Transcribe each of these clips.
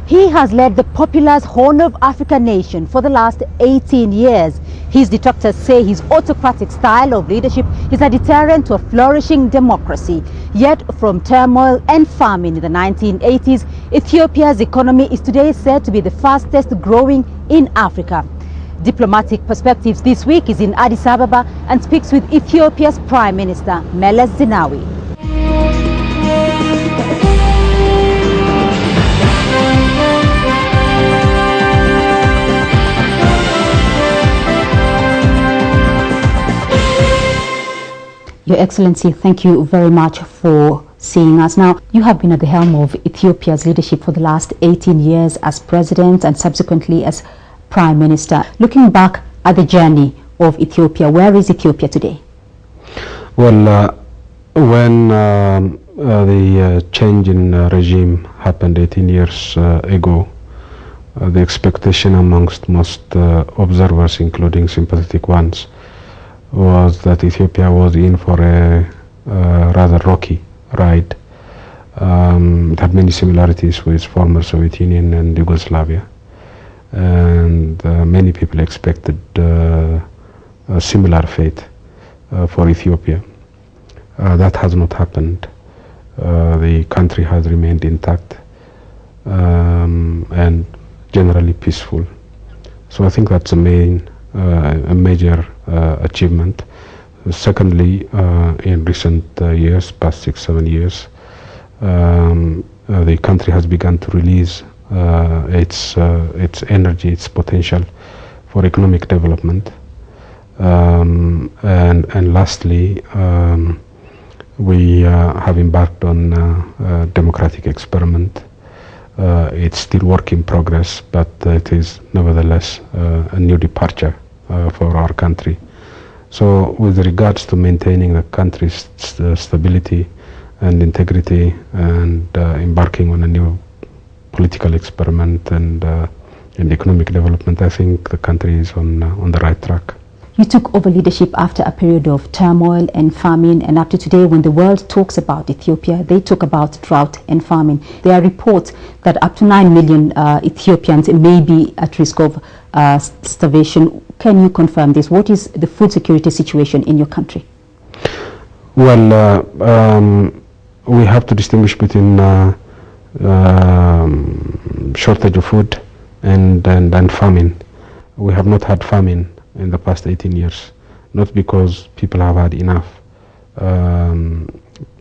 He has led the populous Horn of Africa nation for the last 18 years. His detractors say his autocratic style of leadership is a deterrent to a flourishing democracy. Yet, from turmoil and famine in the 1980s, Ethiopia's economy is today said to be the fastest growing in Africa. Diplomatic Perspectives this week is in Addis Ababa and speaks with Ethiopia's Prime Minister, Meles Zenawi. Your Excellency, thank you very much for seeing us. Now, you have been at the helm of Ethiopia's leadership for the last 18 years as President and subsequently as Prime Minister. Looking back at the journey of Ethiopia, where is Ethiopia today? Well, when the change in regime happened 18 years ago, the expectation amongst most observers, including sympathetic ones, was that Ethiopia was in for a rather rocky ride. It had many similarities with former Soviet Union and Yugoslavia, and many people expected a similar fate for Ethiopia. That has not happened. The country has remained intact and generally peaceful. So I think that's a major achievement. Secondly, in recent years, past 6-7 years, the country has begun to release its energy, its potential for economic development. And lastly, we have embarked on a democratic experiment. It's still work in progress, but it is nevertheless a new departure for our country. So with regards to maintaining the country's stability and integrity and embarking on a new political experiment and economic development, I think the country is on the right track. You took over leadership after a period of turmoil and famine, and up to today, when the world talks about Ethiopia, they talk about drought and famine. There are reports that up to 9 million Ethiopians may be at risk of starvation. Can you confirm this? What is the food security situation in your country? Well, we have to distinguish between shortage of food and famine. We have not had famine in the past 18 years, not because people have had enough,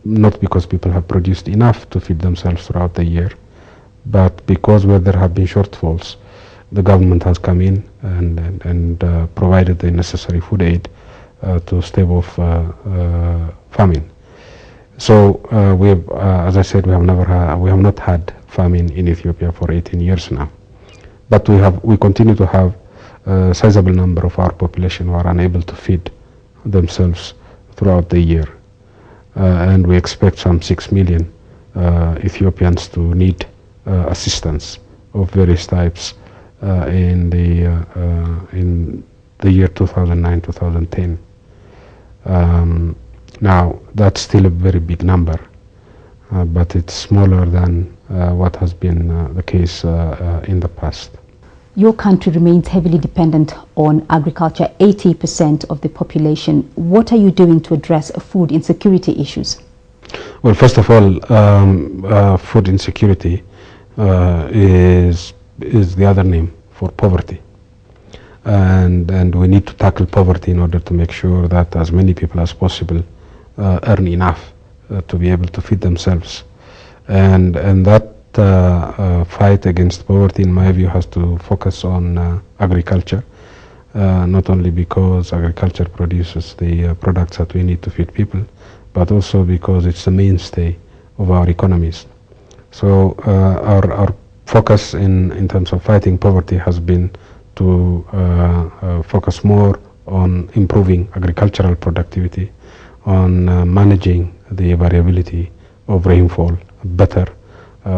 not because people have produced enough to feed themselves throughout the year, but because where there have been shortfalls, the government has come in and provided the necessary food aid to stave off famine. So we have, as I said, we have not had famine in Ethiopia for 18 years now, but we continue to have a sizable number of our population who are unable to feed themselves throughout the year, and we expect some 6 million Ethiopians to need assistance of various types in the year 2009-2010. Now that's still a very big number, but it's smaller than what has been the case in the past. Your country remains heavily dependent on agriculture, 80% of the population. What are you doing to address food insecurity issues? Well, first of all, food insecurity is the other name for poverty. And we need to tackle poverty in order to make sure that as many people as possible earn enough to be able to feed themselves. And that fight against poverty, in my view, has to focus on agriculture, not only because agriculture produces the products that we need to feed people, but also because it's the mainstay of our economies. So our focus in terms of fighting poverty has been to focus more on improving agricultural productivity, on managing the variability of rainfall better,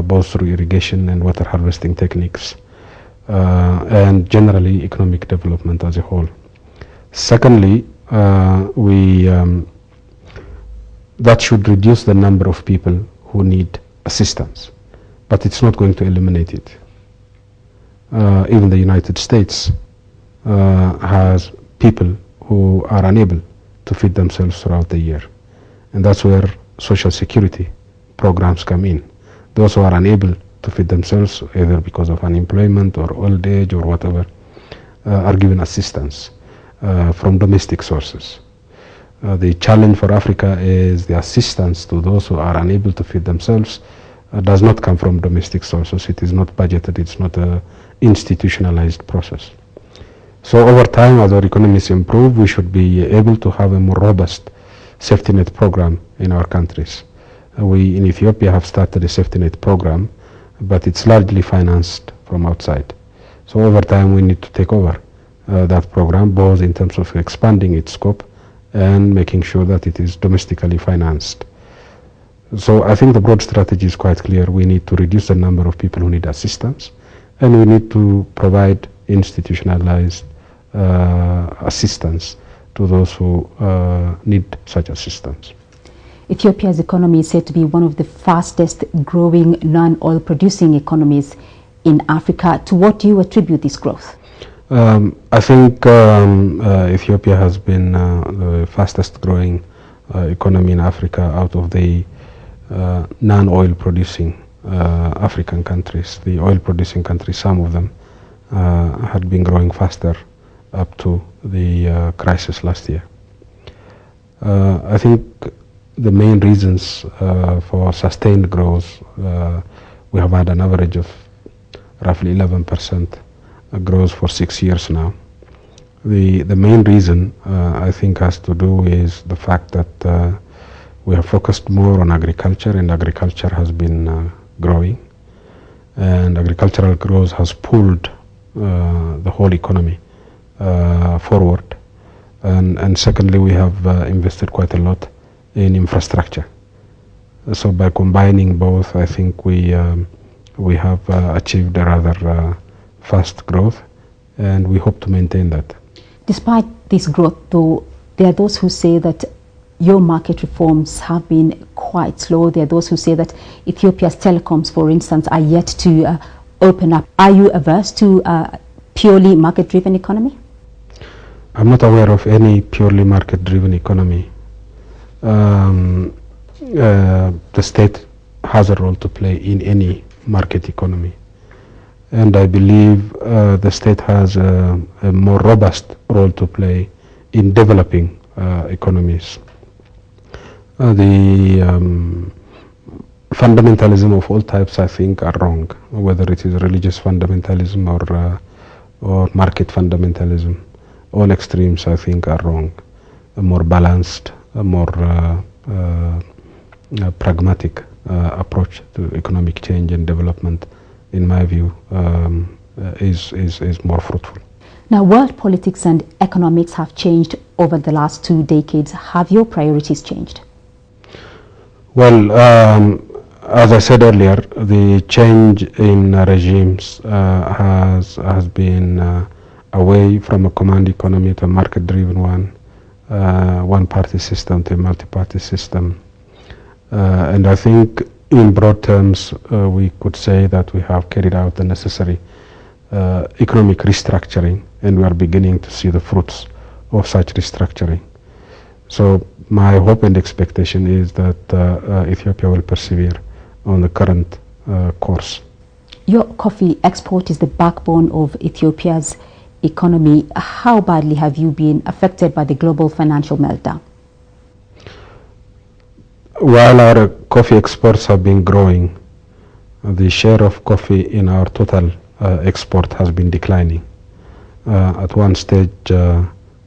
both through irrigation and water harvesting techniques, and generally economic development as a whole. Secondly, that should reduce the number of people who need assistance, but it's not going to eliminate it. even the United States has people who are unable to feed themselves throughout the year. And that's where social security programs come in. Those who are unable to feed themselves, either because of unemployment or old age or whatever, are given assistance from domestic sources. The challenge for Africa is the assistance to those who are unable to feed themselves does not come from domestic sources. It is not budgeted. It's not an institutionalized process. So over time, as our economies improve, we should be able to have a more robust safety net program in our countries. We in Ethiopia have started a safety net program, but it's largely financed from outside. So over time, we need to take over that program, both in terms of expanding its scope and making sure that it is domestically financed. So I think the broad strategy is quite clear. We need to reduce the number of people who need assistance, and we need to provide institutionalized assistance to those who need such assistance. Ethiopia's economy is said to be one of the fastest growing non-oil producing economies in Africa. To what do you attribute this growth? I think Ethiopia has been the fastest growing economy in Africa out of the non-oil producing African countries. The oil producing countries, some of them, had been growing faster up to the crisis last year. I think the main reasons for sustained growth, we have had an average of roughly 11% growth for 6 years now. The main reason I think has to do with the fact that we have focused more on agriculture, and agriculture has been growing, and agricultural growth has pulled the whole economy forward. And secondly, we have invested quite a lot in infrastructure. So by combining both, I think we have achieved a rather fast growth, and we hope to maintain that. Despite this growth, though, there are those who say that your market reforms have been quite slow. There are those who say that Ethiopia's telecoms, for instance, are yet to open up. Are you averse to a purely market-driven economy? I'm not aware of any purely market-driven economy. The state has a role to play in any market economy, and I believe the state has a more robust role to play in developing economies. The fundamentalism of all types, I think, are wrong, whether it is religious fundamentalism or market fundamentalism. All extremes, I think, are wrong. A more balanced, a more pragmatic approach to economic change and development, in my view, is more fruitful. Now, world politics and economics have changed over the last 2 decades. Have your priorities changed? Well, as I said earlier, the change in regimes has been away from a command economy to a market-driven one-party system to a multi-party system. And I think in broad terms, we could say that we have carried out the necessary economic restructuring, and we are beginning to see the fruits of such restructuring. So my hope and expectation is that Ethiopia will persevere on the current course. Your coffee export is the backbone of Ethiopia's economy. How badly have you been affected by the global financial meltdown? While our coffee exports have been growing, the share of coffee in our total export has been declining. At one stage,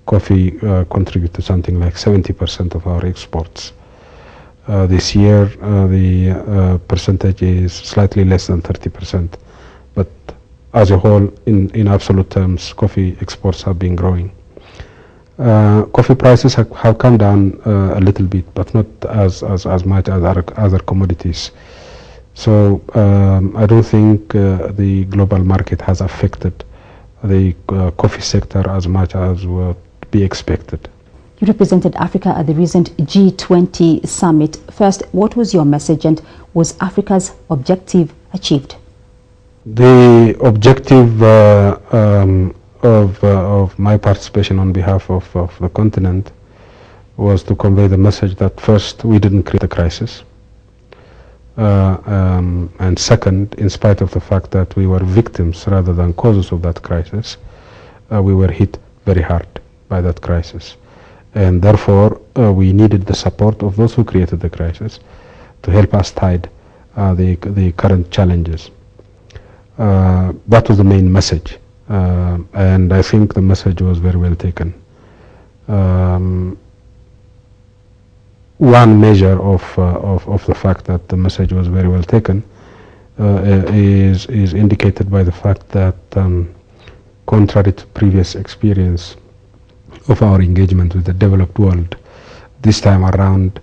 coffee contributed something like 70% of our exports. This year, the percentage is slightly less than 30%, but as a whole, in absolute terms, coffee exports have been growing. Coffee prices have come down a little bit, but not as much as other commodities. So I don't think the global market has affected the coffee sector as much as would be expected. You represented Africa at the recent G20 summit. First, what was your message, and was Africa's objective achieved? The objective of my participation on behalf of the continent was to convey the message that first, we didn't create the crisis, and second, in spite of the fact that we were victims rather than causes of that crisis, we were hit very hard by that crisis, and therefore we needed the support of those who created the crisis to help us tide the current challenges. That was the main message, and I think the message was very well taken. One measure of the fact that the message was very well taken is indicated by the fact that, contrary to previous experience of our engagement with the developed world, this time around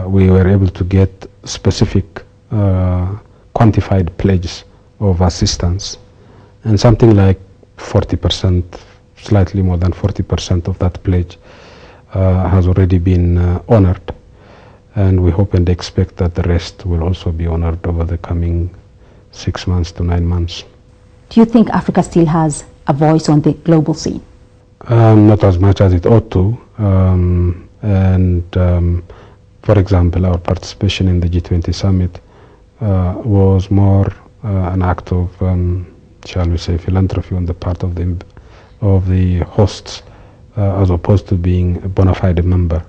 we were able to get specific quantified pledges of assistance, and something like 40%, slightly more than 40% of that pledge has already been honored, and we hope and expect that the rest will also be honored over the coming 6 months to 9 months. Do you think Africa still has a voice on the global scene? Not as much as it ought to, for example, our participation in the G20 summit was more an act of, shall we say, philanthropy on the part of the hosts, as opposed to being a bona fide member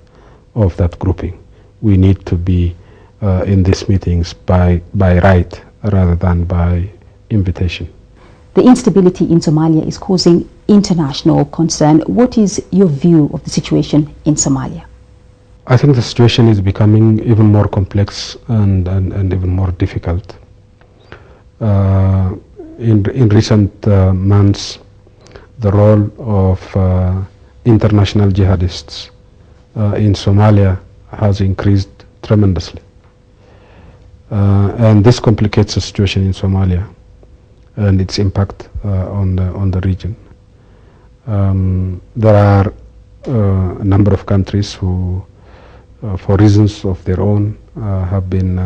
of that grouping. We need to be in these meetings by right rather than by invitation. The instability in Somalia is causing international concern. What is your view of the situation in Somalia? I think the situation is becoming even more complex and even more difficult. In recent months, the role of international jihadists in Somalia has increased tremendously, and this complicates the situation in Somalia and its impact on the region. There are a number of countries who, for reasons of their own, have been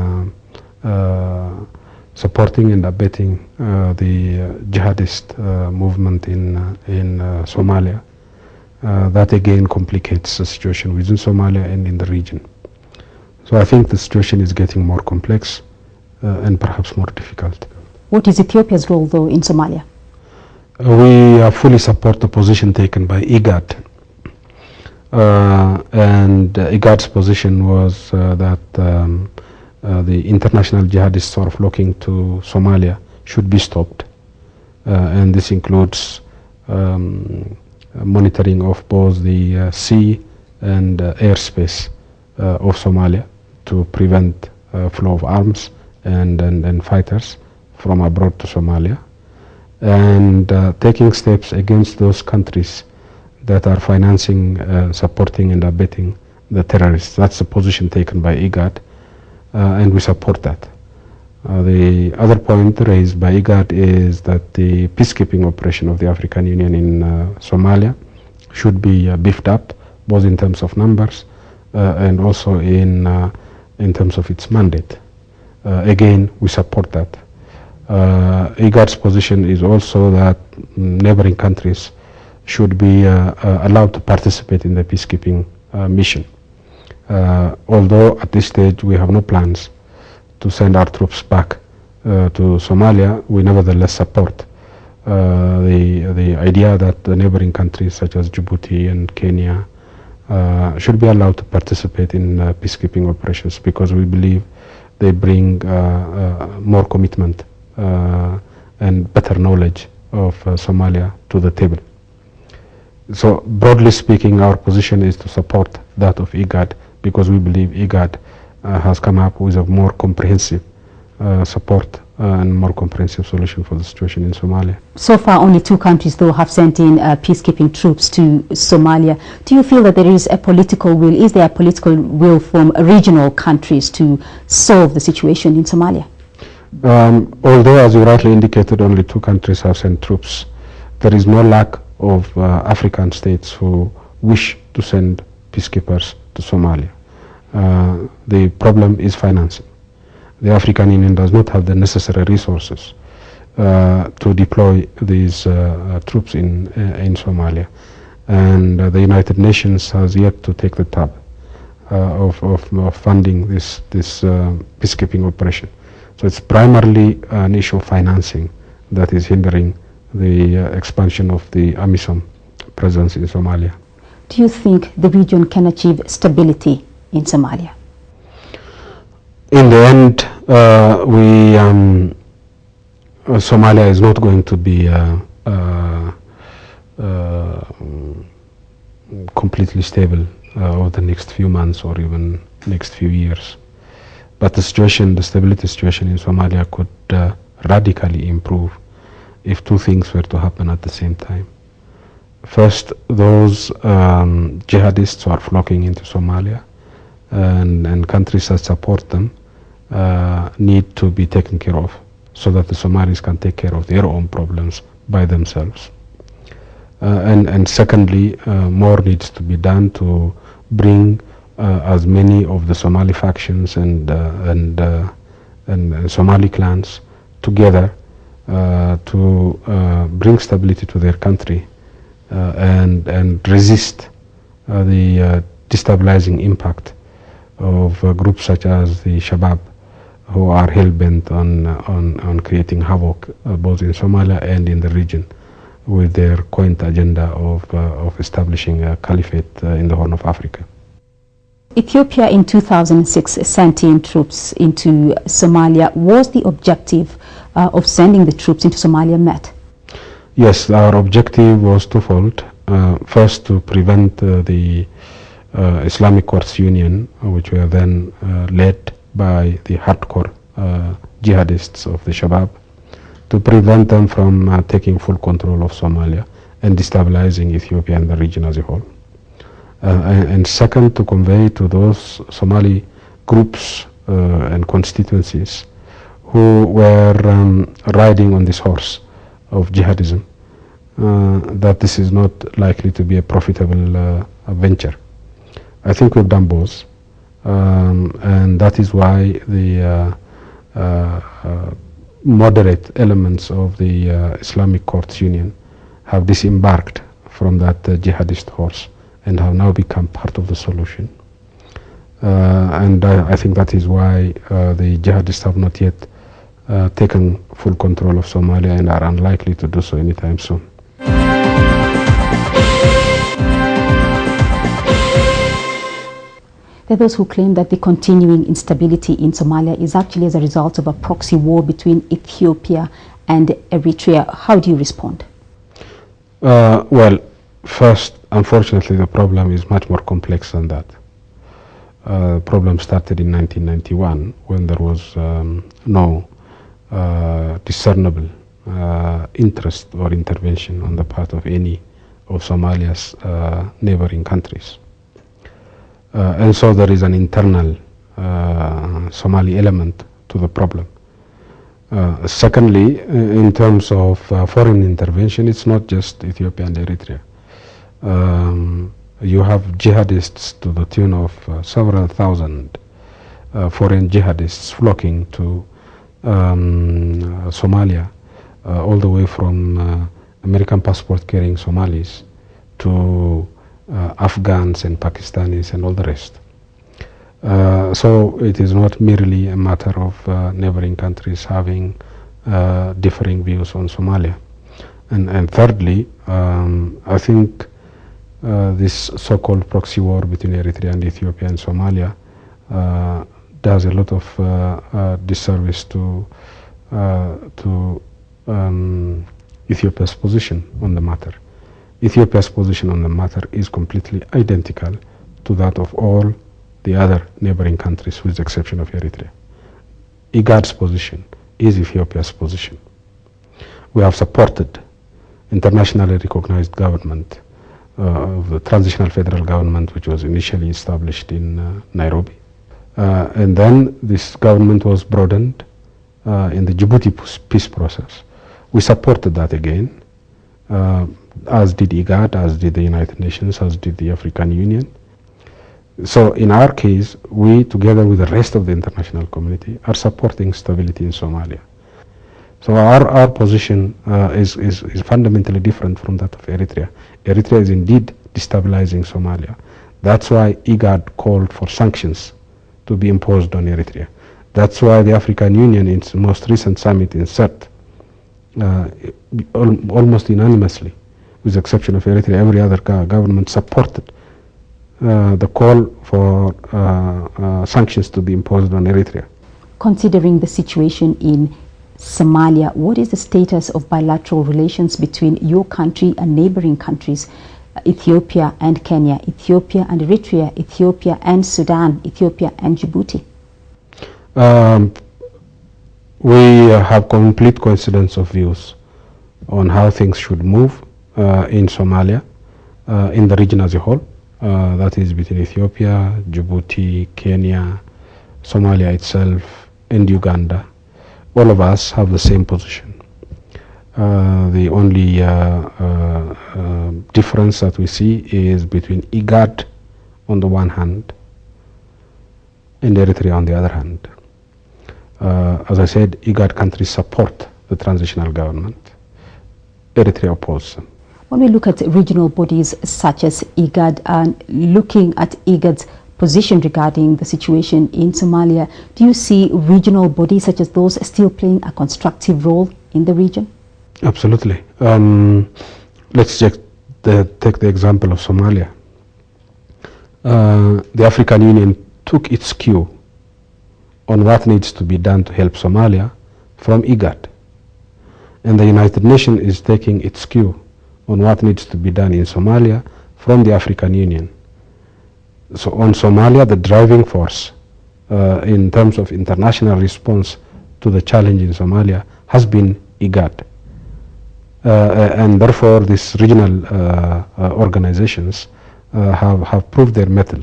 supporting and abetting the jihadist movement in Somalia. That again complicates the situation within Somalia and in the region. So I think the situation is getting more complex and perhaps more difficult. What is Ethiopia's role, though, in Somalia? We fully support the position taken by IGAD. And IGAD's position was that the international jihadists sort of flocking to Somalia should be stopped. And this includes monitoring of both the sea and airspace of Somalia to prevent flow of arms and fighters from abroad to Somalia, and taking steps against those countries that are financing, supporting and abetting the terrorists. That's the position taken by IGAD, and we support that. The other point raised by IGAD is that the peacekeeping operation of the African Union in Somalia should be beefed up, both in terms of numbers and also in terms of its mandate. Again, we support that. IGAD's position is also that neighboring countries should be allowed to participate in the peacekeeping mission. Although at this stage we have no plans to send our troops back to Somalia, we nevertheless support the idea that the neighboring countries such as Djibouti and Kenya should be allowed to participate in peacekeeping operations, because we believe they bring more commitment and better knowledge of Somalia to the table. So broadly speaking, our position is to support that of IGAD, because we believe IGAD has come up with a more comprehensive support and more comprehensive solution for the situation in Somalia. So far, only 2 countries, though, have sent in peacekeeping troops to Somalia. Do you feel that there is a political will? Is there a political will from regional countries to solve the situation in Somalia? Although, as you rightly indicated, only 2 countries have sent troops, there is no lack of African states who wish to send peacekeepers to Somalia. The problem is financing. The African Union does not have the necessary resources to deploy these troops in Somalia. And the United Nations has yet to take the tab of funding this peacekeeping operation. So it's primarily an issue of financing that is hindering the expansion of the AMISOM presence in Somalia. Do you think the region can achieve stability in Somalia? In the end, Somalia is not going to be completely stable over the next few months or even next few years. But the stability situation in Somalia could radically improve if two things were to happen at the same time. First, those jihadists who are flocking into Somalia and countries that support them need to be taken care of so that the Somalis can take care of their own problems by themselves. And secondly, more needs to be done to bring as many of the Somali factions and Somali clans together to bring stability to their country and resist the destabilizing impact of groups such as the Shabab, who are hell-bent on creating havoc both in Somalia and in the region with their quaint agenda of establishing a caliphate in the Horn of Africa. Ethiopia in 2006 sent in troops into Somalia. Was the objective of sending the troops into Somalia met? Yes, our objective was twofold. First, to prevent the Islamic Courts Union, which were then led by the hardcore jihadists of the Shabab, to prevent them from taking full control of Somalia and destabilizing Ethiopia and the region as a whole. And second, to convey to those Somali groups and constituencies who were riding on this horse of jihadism that this is not likely to be a profitable venture. I think we've done both, and that is why the moderate elements of the Islamic Courts Union have disembarked from that jihadist horse and have now become part of the solution. And I think that is why the jihadists have not yet taken full control of Somalia and are unlikely to do so anytime soon. There are those who claim that the continuing instability in Somalia is actually as a result of a proxy war between Ethiopia and Eritrea. How do you respond? Well, first, unfortunately, the problem is much more complex than that. The problem started in 1991 when there was no discernible interest or intervention on the part of any of Somalia's neighboring countries. And so there is an internal Somali element to the problem. Secondly, in terms of foreign intervention, it's not just Ethiopia and Eritrea. You have jihadists to the tune of several thousand foreign jihadists flocking to Somalia, all the way from American passport-carrying Somalis to Afghans and Pakistanis and all the rest. So it is not merely a matter of neighboring countries having differing views on Somalia. And thirdly, I think this so-called proxy war between Eritrea and Ethiopia and Somalia does a lot of disservice to Ethiopia's position on the matter. Ethiopia's position on the matter is completely identical to that of all the other neighboring countries, with the exception of Eritrea. IGAD's position is Ethiopia's position. We have supported internationally recognized government of the transitional federal government, which was initially established in Nairobi. And then this government was broadened in the Djibouti peace process. We supported that again, as did IGAD, as did the United Nations, as did the African Union. So in our case, we, together with the rest of the international community, are supporting stability in Somalia. So our position is fundamentally different from that of Eritrea. Eritrea is indeed destabilizing Somalia. That's why IGAD called for sanctions to be imposed on Eritrea. That's why the African Union, in its most recent summit in CERT, almost unanimously, with the exception of Eritrea, every other government supported the call for sanctions to be imposed on Eritrea. Considering the situation in Somalia, what is the status of bilateral relations between your country and neighboring countries, Ethiopia and Kenya, Ethiopia and Eritrea, Ethiopia and Sudan, Ethiopia and Djibouti? We have complete coincidence of views on how things should move in Somalia, in the region as a whole. That is between Ethiopia, Djibouti, Kenya, Somalia itself, and Uganda. All of us have the same position. The only difference that we see is between IGAD on the one hand and Eritrea on the other hand. As I said, IGAD countries support the transitional government. Eritrea opposes them. When we look at regional bodies such as IGAD and looking at IGAD's position regarding the situation in Somalia, do you see regional bodies such as those still playing a constructive role in the region? Absolutely. Let's take the example of Somalia. The African Union took its cue on what needs to be done to help Somalia from IGAD. And the United Nations is taking its cue on what needs to be done in Somalia from the African Union. So on Somalia, the driving force in terms of international response to the challenge in Somalia has been IGAD. And therefore, these regional organizations have proved their mettle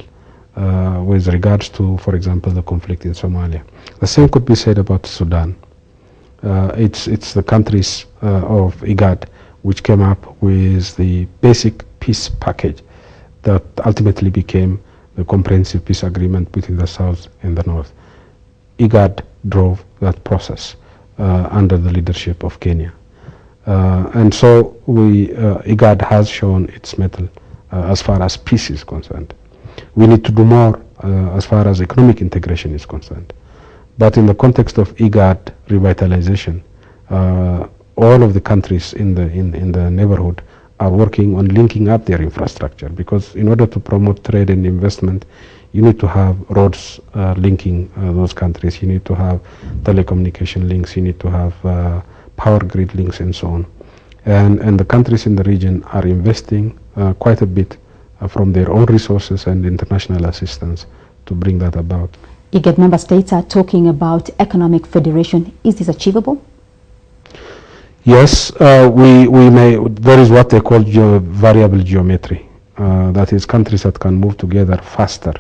with regards to, for example, the conflict in Somalia. The same could be said about Sudan. It's the countries of IGAD which came up with the basic peace package that ultimately became the comprehensive peace agreement between the South and the North. IGAD drove that process under the leadership of Kenya. And so IGAD has shown its mettle as far as peace is concerned. We need to do more as far as economic integration is concerned. But in the context of IGAD revitalization, all of the countries in the neighborhood are working on linking up their infrastructure, because in order to promote trade and investment, you need to have roads linking those countries. You need to have telecommunication links. You need to have power grid links and so on. And the countries in the region are investing quite a bit from their own resources and international assistance to bring that about. IGAD member states are talking about economic federation. Is this achievable? Yes, we may. There is what they call variable geometry. That is, countries that can move together faster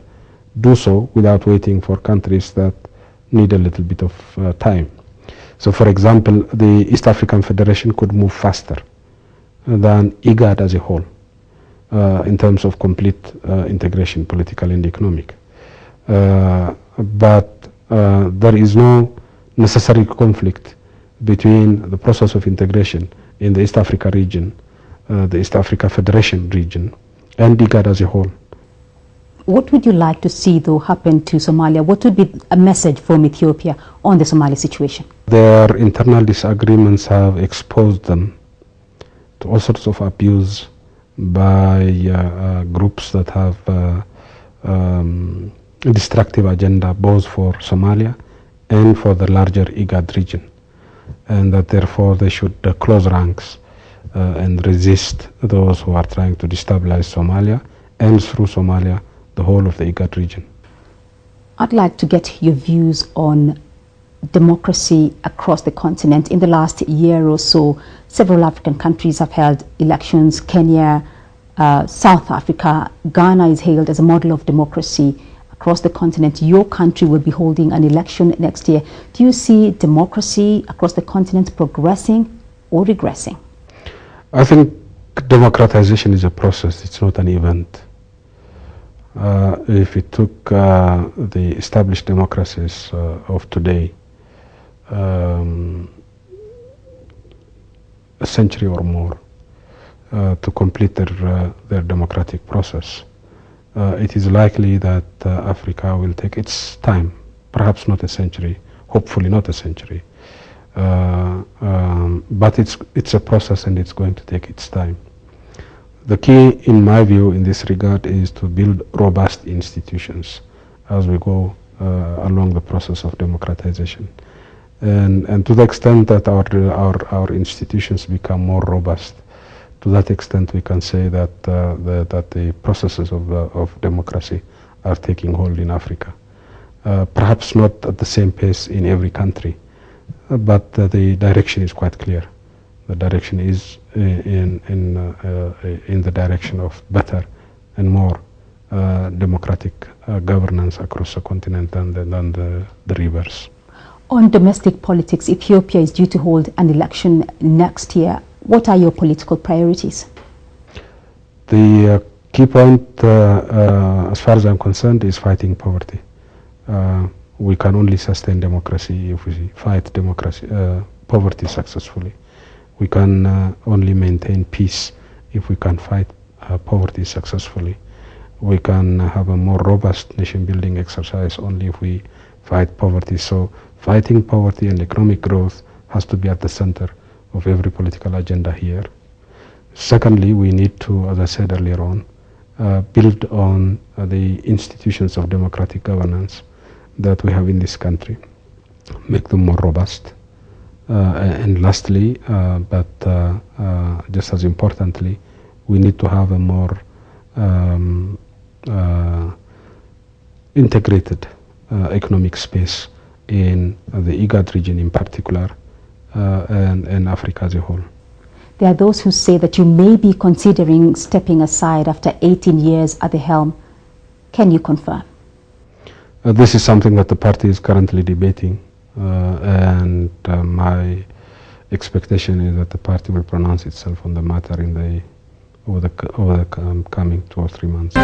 do so without waiting for countries that need a little bit of time. So, for example, the East African Federation could move faster than IGAD as a whole in terms of complete integration, political and economic. But there is no necessary conflict between the process of integration in the East Africa region, the East Africa Federation region, and IGAD as a whole. What would you like to see, though, happen to Somalia? What would be a message from Ethiopia on the Somali situation? Their internal disagreements have exposed them to all sorts of abuse by groups that have a destructive agenda both for Somalia and for the larger IGAD region, and that therefore they should close ranks and resist those who are trying to destabilize Somalia and through Somalia the whole of the IGAD region. I'd like to get your views on democracy across the continent. In the last year or so, several African countries have held elections. Kenya, South Africa, Ghana is hailed as a model of democracy across the continent. Your country will be holding an election next year. Do you see democracy across the continent progressing or regressing? I think democratization is a process, it's not an event. If it took the established democracies of today a century or more to complete their democratic process. It is likely that Africa will take its time, perhaps not a century, hopefully not a century, but it's a process and it's going to take its time. The key, in my view, in this regard is to build robust institutions as we go along the process of democratization. And to the extent that our institutions become more robust, to that extent we can say that the processes of democracy are taking hold in Africa. Perhaps not at the same pace in every country, but the direction is quite clear. The direction is in the direction of better and more democratic governance across the continent and the rivers. On domestic politics, Ethiopia is due to hold an election next year. What are your political priorities? The key point, as far as I'm concerned, is fighting poverty. We can only sustain democracy if we fight poverty successfully. We can only maintain peace if we can fight poverty successfully. We can have a more robust nation-building exercise only if we fight poverty. So fighting poverty and economic growth has to be at the center of every political agenda here. Secondly, we need to, as I said earlier on, build on the institutions of democratic governance that we have in this country, make them more robust. And lastly, but just as importantly, we need to have a more integrated economic space in the IGAD region in particular, and Africa as a whole. There are those who say that you may be considering stepping aside after 18 years at the helm. Can you confirm? This is something that the party is currently debating, and my expectation is that the party will pronounce itself on the matter over the coming 2 or 3 months.